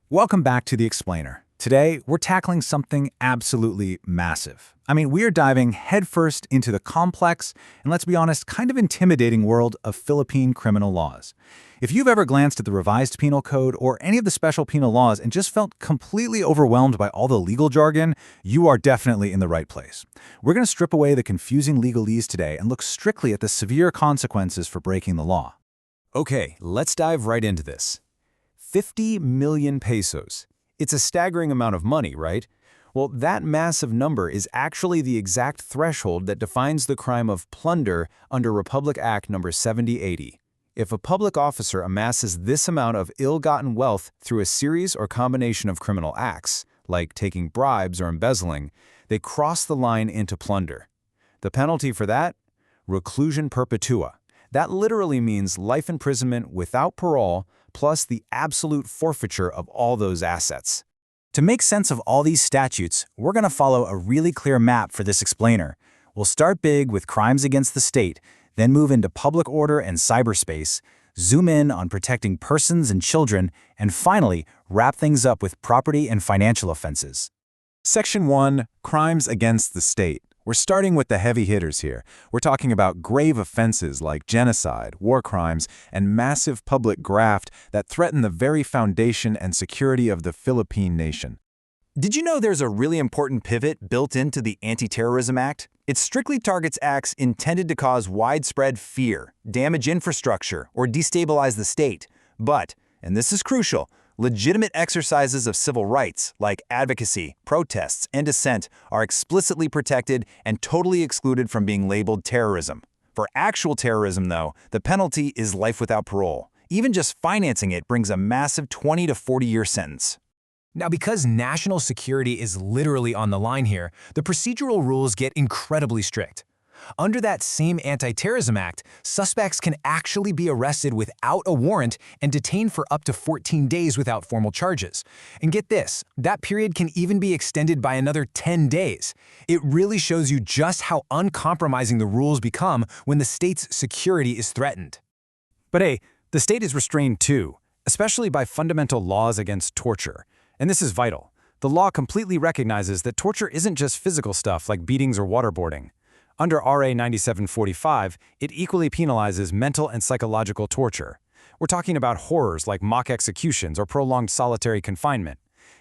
Welcome back to The Explainer. Today, we're tackling something absolutely massive. We're diving headfirst into the complex and, let's be honest, kind of intimidating world of Philippine criminal laws. If you've ever glanced at the revised penal code or any of the special penal laws and just felt completely overwhelmed by all the legal jargon, you are definitely in the right place. We're going to strip away the confusing legalese today and look strictly at the severe consequences for breaking the law. Okay, let's dive right into this. 50 million pesos. It's a staggering amount of money, right? Well, that massive number is actually the exact threshold that defines the crime of plunder under Republic Act No. 7080. If a public officer amasses this amount of ill-gotten wealth through a series or combination of criminal acts, like taking bribes or embezzling, they cross the line into plunder. The penalty for that? Reclusion perpetua. That literally means life imprisonment without parole, plus the absolute forfeiture of all those assets. To make sense of all these statutes, we're going to follow a really clear map for this explainer. We'll start big with crimes against the state, then move into public order and cyberspace, zoom in on protecting persons and children, and finally, wrap things up with property and financial offenses. Section 1, Crimes Against the State. We're starting with the heavy hitters here. We're talking about grave offenses like genocide, war crimes, and massive public graft that threaten the very foundation and security of the Philippine nation. Did you know there's a really important pivot built into the Anti-Terrorism Act? It strictly targets acts intended to cause widespread fear, damage infrastructure, or destabilize the state. But, and this is crucial, legitimate exercises of civil rights, like advocacy, protests, and dissent, are explicitly protected and totally excluded from being labeled terrorism. For actual terrorism, though, the penalty is life without parole. Even just financing it brings a massive 20 to 40-year sentence. Now, because national security is literally on the line here, the procedural rules get incredibly strict. Under that same Anti-Terrorism Act, suspects can actually be arrested without a warrant and detained for up to 14 days without formal charges. And get this, that period can even be extended by another 10 days. It really shows you just how uncompromising the rules become when the state's security is threatened. But hey, the state is restrained too, especially by fundamental laws against torture. And this is vital. The law completely recognizes that torture isn't just physical stuff like beatings or waterboarding. Under RA 9745, it equally penalizes mental and psychological torture. We're talking about horrors like mock executions or prolonged solitary confinement.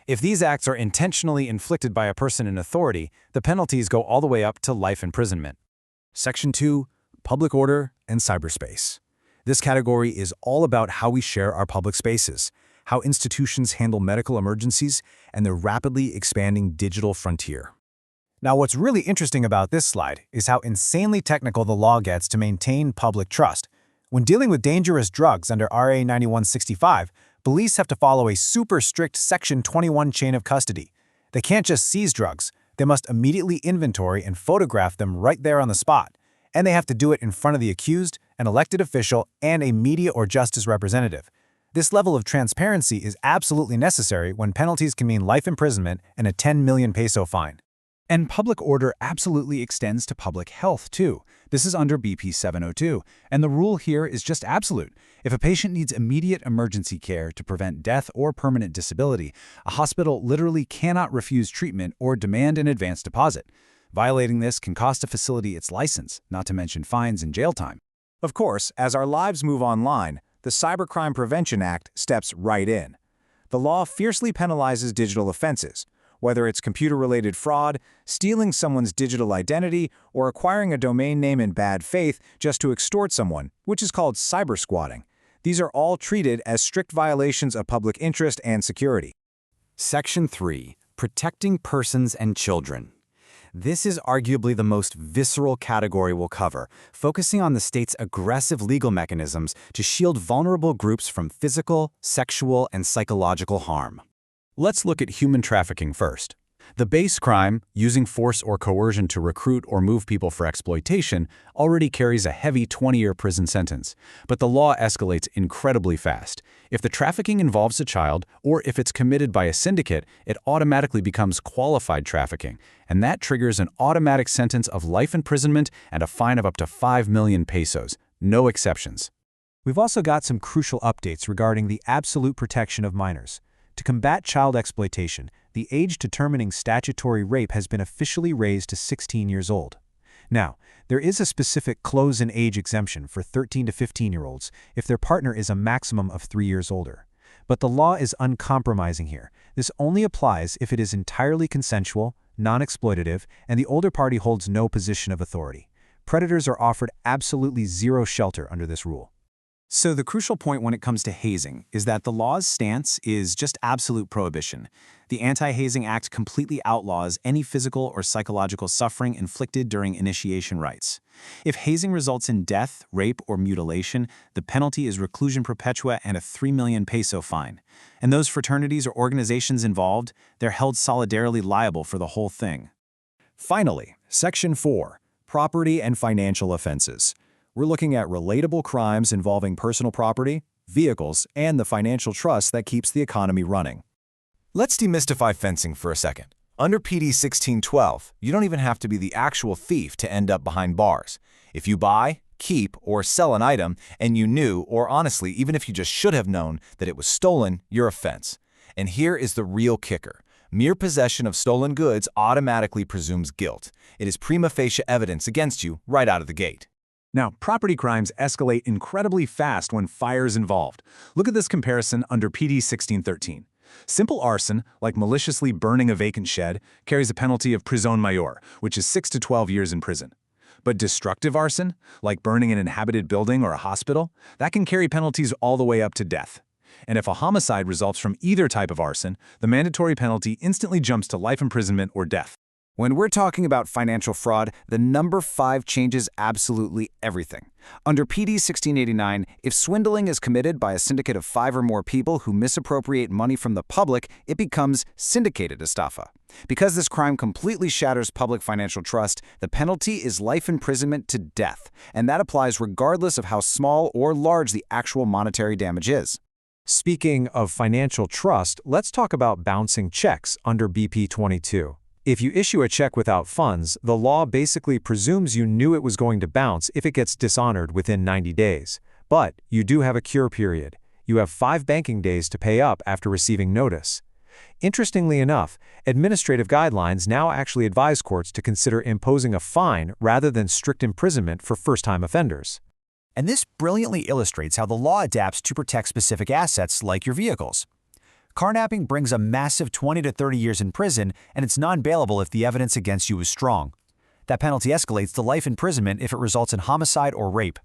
If these acts are intentionally inflicted by a person in authority, the penalties go all the way up to life imprisonment. Section 2, Public Order and Cyberspace. This category is all about how we share our public spaces, how institutions handle medical emergencies, and the rapidly expanding digital frontier. Now, what's really interesting about this slide is how insanely technical the law gets to maintain public trust. When dealing with dangerous drugs under RA 9165, police have to follow a super strict Section 21 chain of custody. They can't just seize drugs, they must immediately inventory and photograph them right there on the spot. And they have to do it in front of the accused, an elected official, and a media or justice representative. This level of transparency is absolutely necessary when penalties can mean life imprisonment and a 10 million peso fine. And public order absolutely extends to public health, too. This is under BP 702, and the rule here is just absolute. If a patient needs immediate emergency care to prevent death or permanent disability, a hospital literally cannot refuse treatment or demand an advance deposit. Violating this can cost a facility its license, not to mention fines and jail time. Of course, as our lives move online, the Cybercrime Prevention Act steps right in. The law fiercely penalizes digital offenses, whether it's computer-related fraud, stealing someone's digital identity, or acquiring a domain name in bad faith just to extort someone, which is called cybersquatting. These are all treated as strict violations of public interest and security. Section 3, Protecting Persons and Children. This is arguably the most visceral category we'll cover, focusing on the state's aggressive legal mechanisms to shield vulnerable groups from physical, sexual, and psychological harm. Let's look at human trafficking first. The base crime, using force or coercion to recruit or move people for exploitation, already carries a heavy 20-year prison sentence. But the law escalates incredibly fast. If the trafficking involves a child, or if it's committed by a syndicate, it automatically becomes qualified trafficking, and that triggers an automatic sentence of life imprisonment and a fine of up to 5 million pesos. No exceptions. We've also got some crucial updates regarding the absolute protection of minors. To combat child exploitation, the age determining statutory rape has been officially raised to 16 years old. Now, there is a specific close-in age exemption for 13 to 15-year-olds if their partner is a maximum of 3 years older. But the law is uncompromising here. This only applies if it is entirely consensual, non-exploitative, and the older party holds no position of authority. Predators are offered absolutely zero shelter under this rule. So the crucial point when it comes to hazing is that the law's stance is just absolute prohibition. The Anti-Hazing Act completely outlaws any physical or psychological suffering inflicted during initiation rites. If hazing results in death, rape, or mutilation, the penalty is reclusion perpetua and a 3 million peso fine. And those fraternities or organizations involved, they're held solidarily liable for the whole thing. Finally, Section 4, Property and Financial Offenses. We're looking at relatable crimes involving personal property, vehicles, and the financial trust that keeps the economy running. Let's demystify fencing for a second. Under PD 1612, you don't even have to be the actual thief to end up behind bars. If you buy, keep, or sell an item and you knew, or honestly, even if you just should have known that it was stolen, you're a fence. And here is the real kicker. Mere possession of stolen goods automatically presumes guilt. It is prima facie evidence against you right out of the gate. Now, property crimes escalate incredibly fast when fire's involved. Look at this comparison under PD 1613. Simple arson, like maliciously burning a vacant shed, carries a penalty of prisión mayor, which is 6 to 12 years in prison. But destructive arson, like burning an inhabited building or a hospital, that can carry penalties all the way up to death. And if a homicide results from either type of arson, the mandatory penalty instantly jumps to life imprisonment or death. When we're talking about financial fraud, the number 5 changes absolutely everything. Under PD 1689, if swindling is committed by a syndicate of 5 or more people who misappropriate money from the public, it becomes syndicated estafa. Because this crime completely shatters public financial trust, the penalty is life imprisonment to death, and that applies regardless of how small or large the actual monetary damage is. Speaking of financial trust, let's talk about bouncing checks under BP 22. If you issue a check without funds, the law basically presumes you knew it was going to bounce if it gets dishonored within 90 days. But you do have a cure period. You have 5 banking days to pay up after receiving notice. Interestingly enough, administrative guidelines now actually advise courts to consider imposing a fine rather than strict imprisonment for first-time offenders. And this brilliantly illustrates how the law adapts to protect specific assets like your vehicles. Carnapping brings a massive 20 to 30 years in prison, and it's non-bailable if the evidence against you is strong. That penalty escalates to life imprisonment if it results in homicide or rape.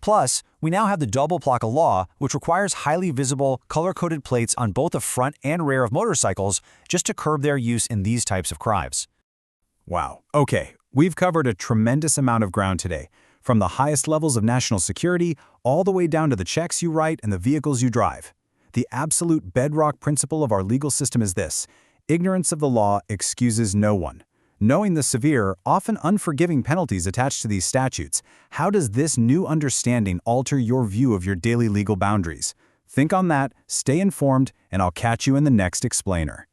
Plus, we now have the double placa law, which requires highly visible, color-coded plates on both the front and rear of motorcycles just to curb their use in these types of crimes. Wow. Okay, we've covered a tremendous amount of ground today, from the highest levels of national security all the way down to the checks you write and the vehicles you drive. The absolute bedrock principle of our legal system is this: ignorance of the law excuses no one. Knowing the severe, often unforgiving penalties attached to these statutes, how does this new understanding alter your view of your daily legal boundaries? Think on that, stay informed, and I'll catch you in the next explainer.